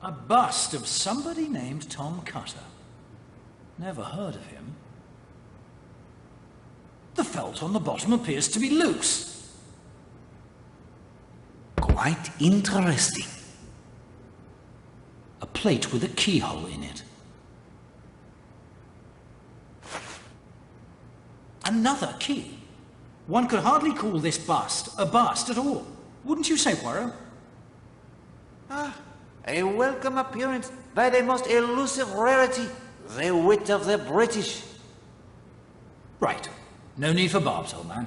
A bust of somebody named Tom Cutter. Never heard of him. The felt on the bottom appears to be loose. Quite interesting. A plate with a keyhole in it. Another key. One could hardly call this bust a bust at all. Wouldn't you say, Poirot? A welcome appearance by the most elusive rarity, the wit of the British. Right. No need for barbs, old man.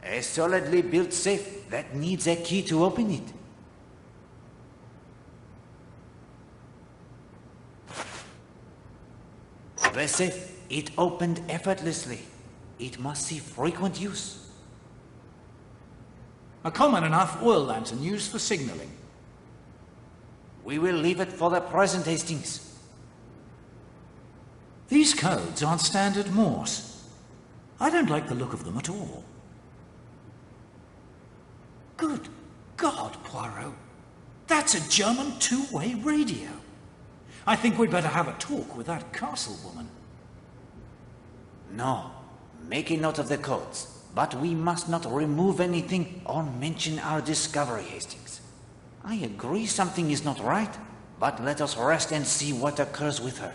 A solidly built safe that needs a key to open it. The safe, it opened effortlessly. It must see frequent use. A common enough oil lantern used for signaling. We will leave it for the present, Hastings. These codes aren't standard Morse. I don't like the look of them at all. Good God, Poirot. That's a German two-way radio. I think we'd better have a talk with that castle woman. No. Make a note of the codes. But we must not remove anything or mention our discovery, Hastings. I agree something is not right, but let us rest and see what occurs with her.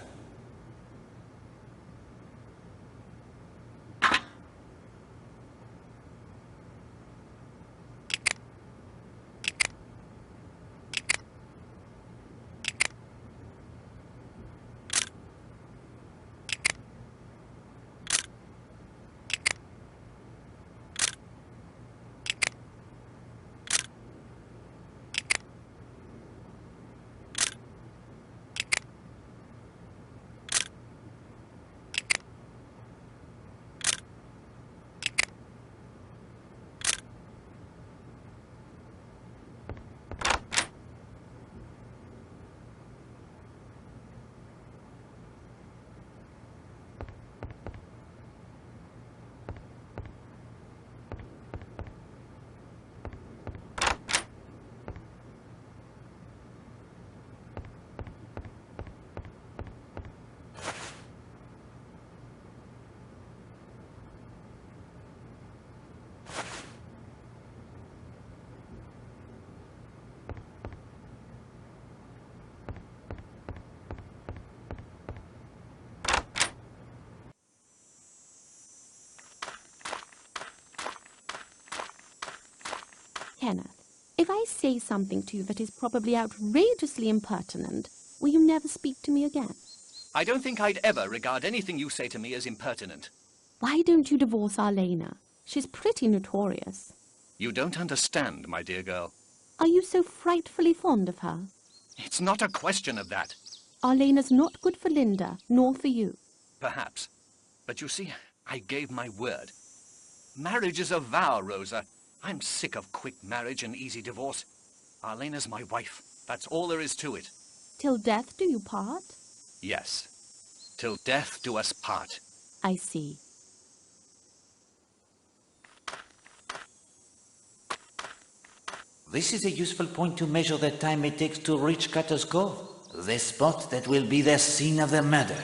Kenneth, if I say something to you that is probably outrageously impertinent, will you never speak to me again? I don't think I'd ever regard anything you say to me as impertinent. Why don't you divorce Arlena? She's pretty notorious. You don't understand, my dear girl. Are you so frightfully fond of her? It's not a question of that. Arlena's not good for Linda, nor for you. Perhaps. But you see, I gave my word. Marriage is a vow, Rosa. I'm sick of quick marriage and easy divorce. Arlena's my wife. That's all there is to it. Till death do you part? Yes. Till death do us part. I see. This is a useful point to measure the time it takes to reach Cutter's Cove, the spot that will be the scene of the murder.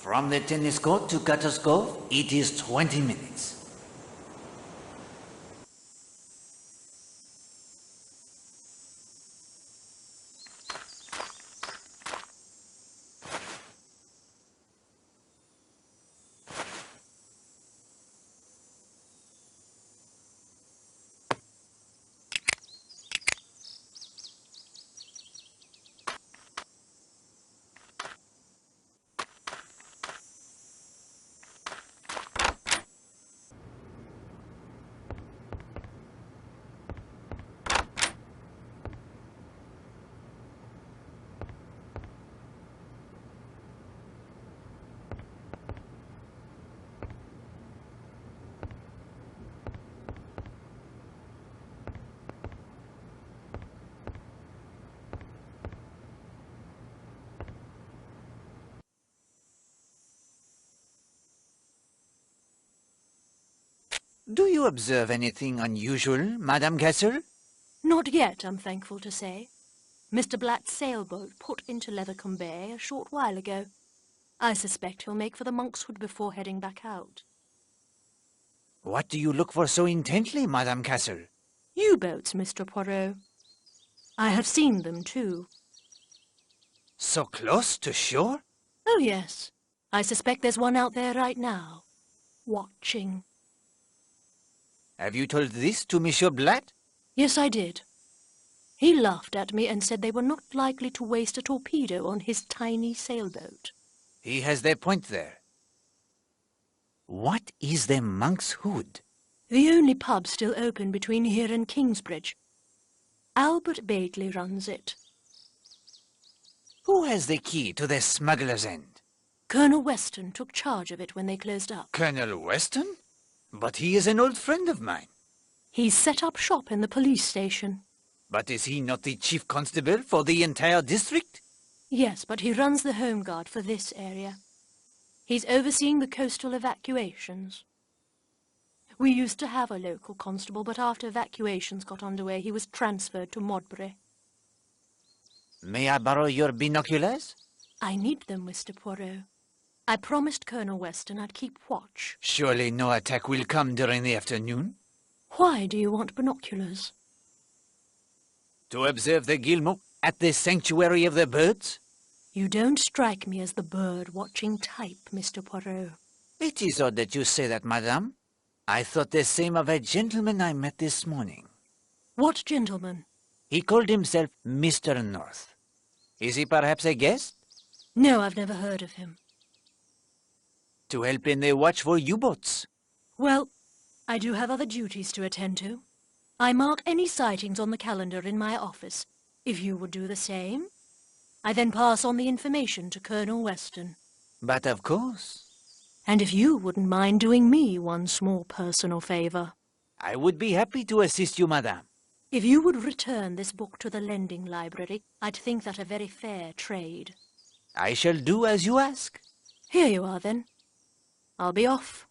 From the tennis court to Cutter's Cove, it is 20 minutes. Do you observe anything unusual, Madame Castle? Not yet, I'm thankful to say. Mr. Blatt's sailboat put into Leathercombe Bay a short while ago. I suspect he'll make for the Monkshood before heading back out. What do you look for so intently, Madame Castle? U-boats, Mr. Poirot. I have seen them, too. So close to shore? Oh, yes. I suspect there's one out there right now, watching. Have you told this to Monsieur Blatt? Yes, I did. He laughed at me and said they were not likely to waste a torpedo on his tiny sailboat. He has their point there. What is the Monkshood? The only pub still open between here and Kingsbridge. Albert Batley runs it. Who has the key to the smuggler's end? Colonel Weston took charge of it when they closed up. Colonel Weston? But he is an old friend of mine. He's set up shop in the police station. But is he not the chief constable for the entire district? Yes, but he runs the home guard for this area. He's overseeing the coastal evacuations. We used to have a local constable, but after evacuations got underway, he was transferred to Modbury. May I borrow your binoculars? I need them, Mr. Poirot. I promised Colonel Weston I'd keep watch. Surely no attack will come during the afternoon. Why do you want binoculars? To observe the guillemot at the Sanctuary of the Birds? You don't strike me as the bird-watching type, Mr. Poirot. It is odd that you say that, madame. I thought the same of a gentleman I met this morning. What gentleman? He called himself Mr. North. Is he perhaps a guest? No, I've never heard of him. To help in the watch for U-boats? Well, I do have other duties to attend to. I mark any sightings on the calendar in my office, if you would do the same. I then pass on the information to Colonel Weston. But of course. And if you wouldn't mind doing me one small personal favour. I would be happy to assist you, madame. If you would return this book to the lending library, I'd think that a very fair trade. I shall do as you ask. Here you are, then. I'll be off.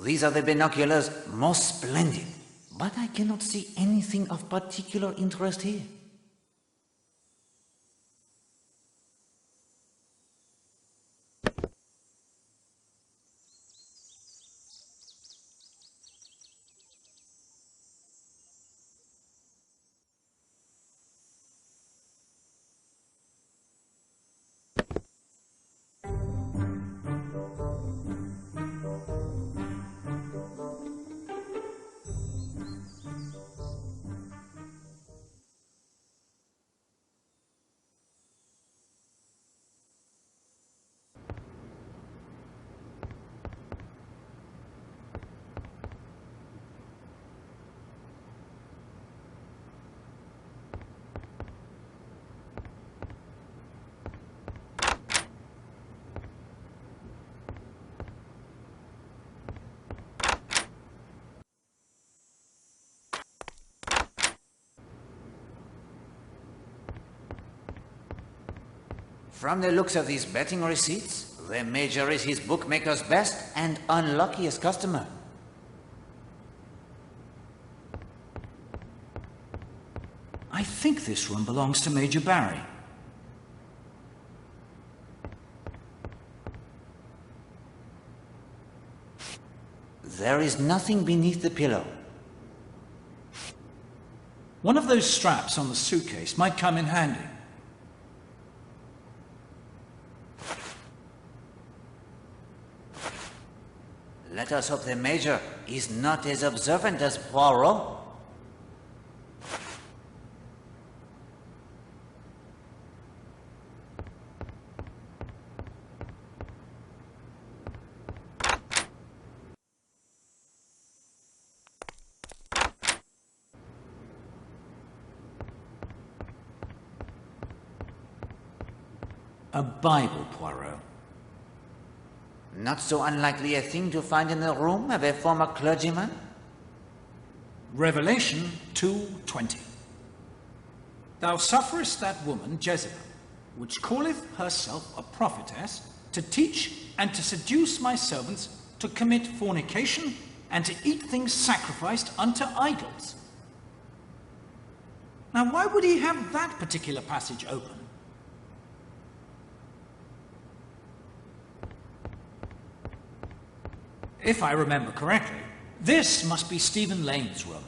These are the binoculars, most splendid. But I cannot see anything of particular interest here. From the looks of these betting receipts, the Major is his bookmaker's best and unluckiest customer. I think this room belongs to Major Barry. There is nothing beneath the pillow. One of those straps on the suitcase might come in handy. Let us hope the Major is not as observant as Poirot. A Bible, Poirot. Not so unlikely a thing to find in the room of a former clergyman? Revelation 2:20. Thou sufferest that woman Jezebel, which calleth herself a prophetess, to teach and to seduce my servants to commit fornication and to eat things sacrificed unto idols. Now, why would he have that particular passage open? If I remember correctly, this must be Stephen Lane's room.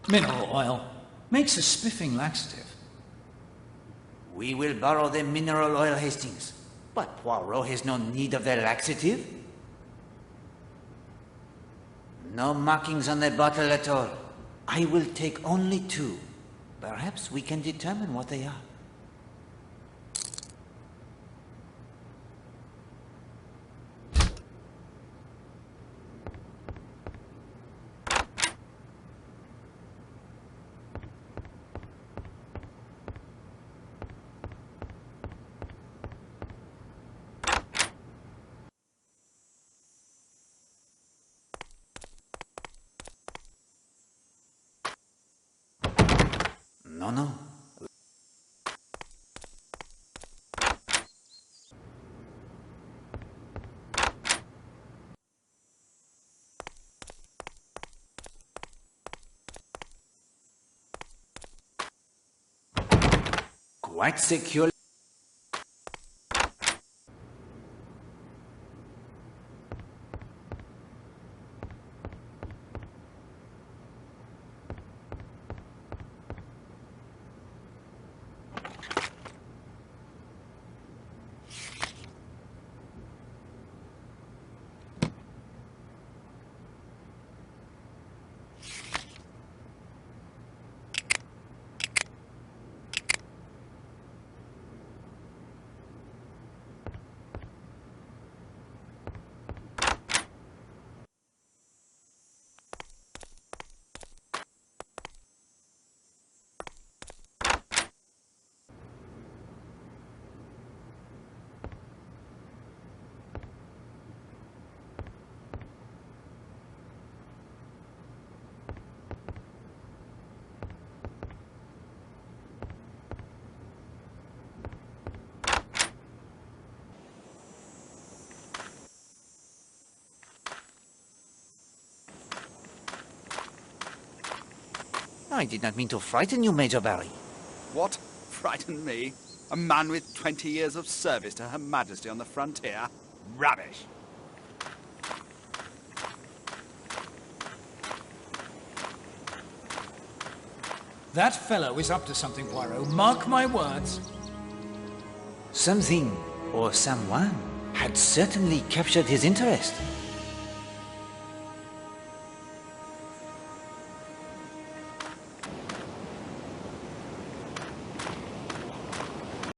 Mineral oil makes a spiffing laxative. We will borrow the mineral oil, Hastings. But Poirot has no need of the laxative. No markings on the bottle at all. I will take only 2. Perhaps we can determine what they are. No. Quite secure. I did not mean to frighten you, Major Barry. What? Frighten me? A man with 20 years of service to Her Majesty on the frontier? Rubbish! That fellow is up to something, Poirot. Mark my words. Something, or someone, had certainly captured his interest.